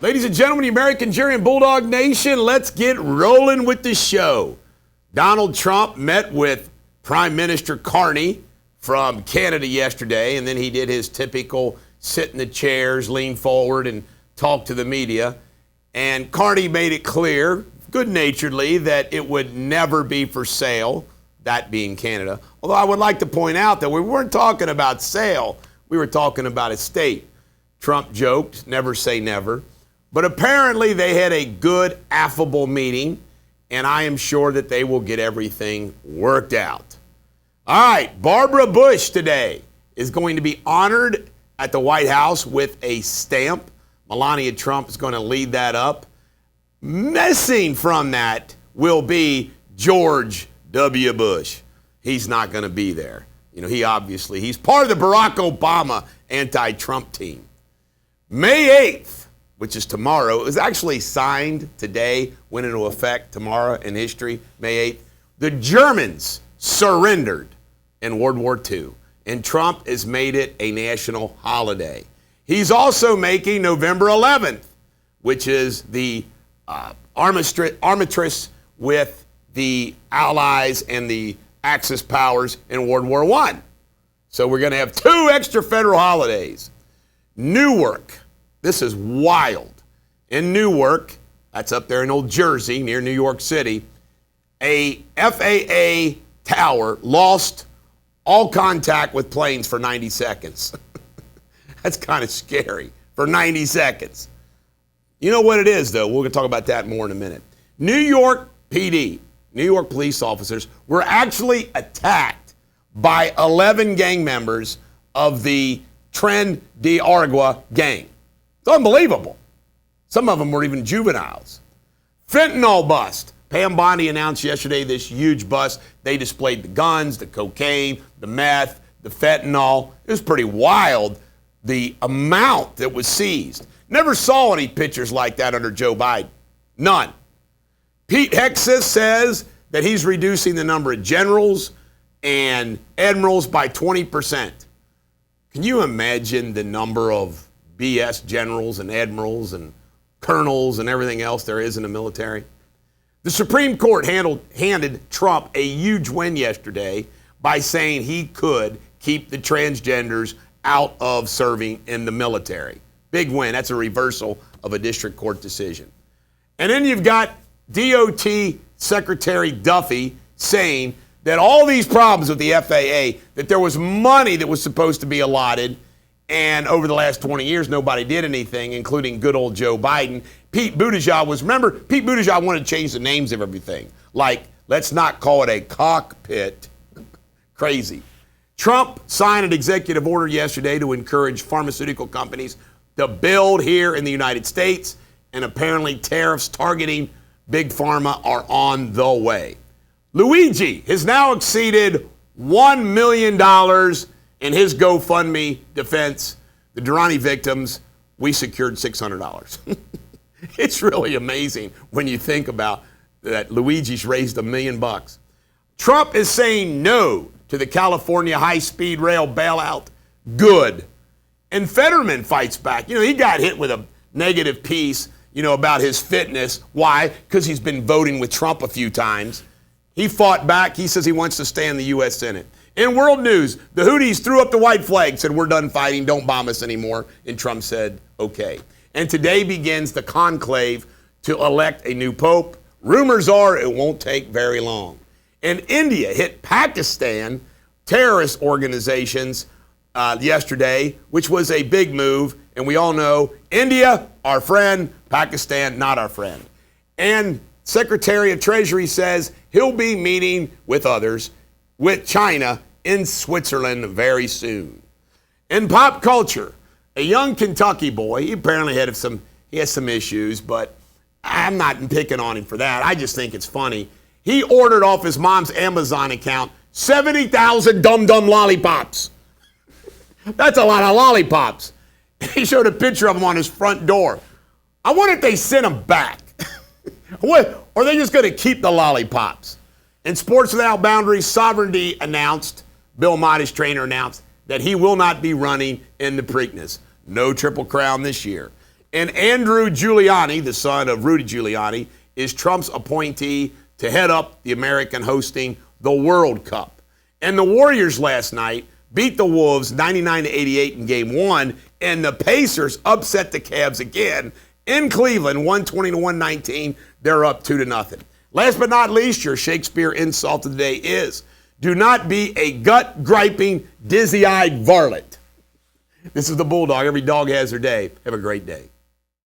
Ladies and gentlemen, the American Jury and Bulldog Nation, let's get rolling with the show. Donald Trump met with Prime Minister Carney from Canada yesterday, and then he did his typical sit in the chairs, lean forward, and talk to the media. And Carney made it clear, good-naturedly, that it would never be for sale, that being Canada. Although I would like to point out that we weren't talking about sale, we were talking about estate. Trump joked, never say never. But apparently they had a good, affable meeting, and I am sure that they will get everything worked out. All right, Barbara Bush today is going to be honored at the White House with a stamp. Melania Trump is going to lead that up. Missing from that will be George W. Bush. He's not going to be there. You know, he's part of the Barack Obama anti-Trump team. May 8th, which is tomorrow, it was actually signed today, went into effect tomorrow in history, May 8th. The Germans surrendered in World War II, and Trump has made it a national holiday. He's also making November 11th, which is the armistice with the Allies and the Axis powers in World War I. So we're going to have 2 extra federal holidays. Newark. This is wild. In Newark, that's up there in Old Jersey, near New York City, a FAA tower lost all contact with planes for 90 seconds. That's kind of scary, for 90 seconds. You know what it is, though? We're going to talk about that more in a minute. New York PD, New York police officers, were actually attacked by 11 gang members of the Tren de Aragua gang. It's unbelievable. Some of them were even juveniles. Fentanyl Bust. Pam Bondi announced yesterday this huge bust. They displayed the guns, the cocaine, the meth, the fentanyl. It was pretty wild, the amount that was seized. Never saw any pictures like that under Joe Biden. None. Pete Hegseth says that he's reducing the number of generals and admirals by 20%. Can you imagine the number of BS generals and admirals and colonels and everything else there is in the military? The Supreme Court handed Trump a huge win yesterday by saying he could keep the transgenders out of serving in the military. Big win. That's a reversal of a district court decision. And then you've got DOT Secretary Duffy saying that all these problems with the FAA, that there was money that was supposed to be allotted, and over the last 20 years, nobody did anything, including good old Joe Biden. Pete Buttigieg wanted to change the names of everything. Like, let's not call it a cockpit. Crazy. Trump signed an executive order yesterday to encourage pharmaceutical companies to build here in the United States, and apparently tariffs targeting Big Pharma are on the way. Luigi has now exceeded $1 million in his GoFundMe defense. The Durrani victims, we secured $600. It's really amazing when you think about that. Luigi's raised $1 million. Trump is saying no to the California high-speed rail bailout. Good. And Fetterman fights back. You know, he got hit with a negative piece, about his fitness. Why? Because he's been voting with Trump a few times. He fought back. He says he wants to stay in the U.S. Senate. In world news, the Houthis threw up the white flag, said, we're done fighting, don't bomb us anymore. And Trump said, okay. And today begins the conclave to elect a new pope. Rumors are it won't take very long. And India hit Pakistan terrorist organizations yesterday, which was a big move. And we all know India, our friend, Pakistan, not our friend. And Secretary of Treasury says he'll be meeting with others, with China in Switzerland very soon. In pop culture, a young Kentucky boy, he apparently has some issues, but I'm not picking on him for that. I just think it's funny. He ordered off his mom's Amazon account 70,000 dum-dum lollipops. That's a lot of lollipops. He showed a picture of them on his front door. I wonder if they sent them back. Or are they just going to keep the lollipops? In Sports Without Boundaries, Sovereignty announced, Bill Mott's trainer announced, that he will not be running in the Preakness. No Triple Crown this year. And Andrew Giuliani, the son of Rudy Giuliani, is Trump's appointee to head up the American hosting the World Cup. And the Warriors last night beat the Wolves 99-88 in game one, and the Pacers upset the Cavs again in Cleveland, 120-119. They're up 2-0. Last but not least, your Shakespeare insult of the day is, do not be a gut-griping, dizzy-eyed varlet. This is the Bulldog. Every dog has their day. Have a great day.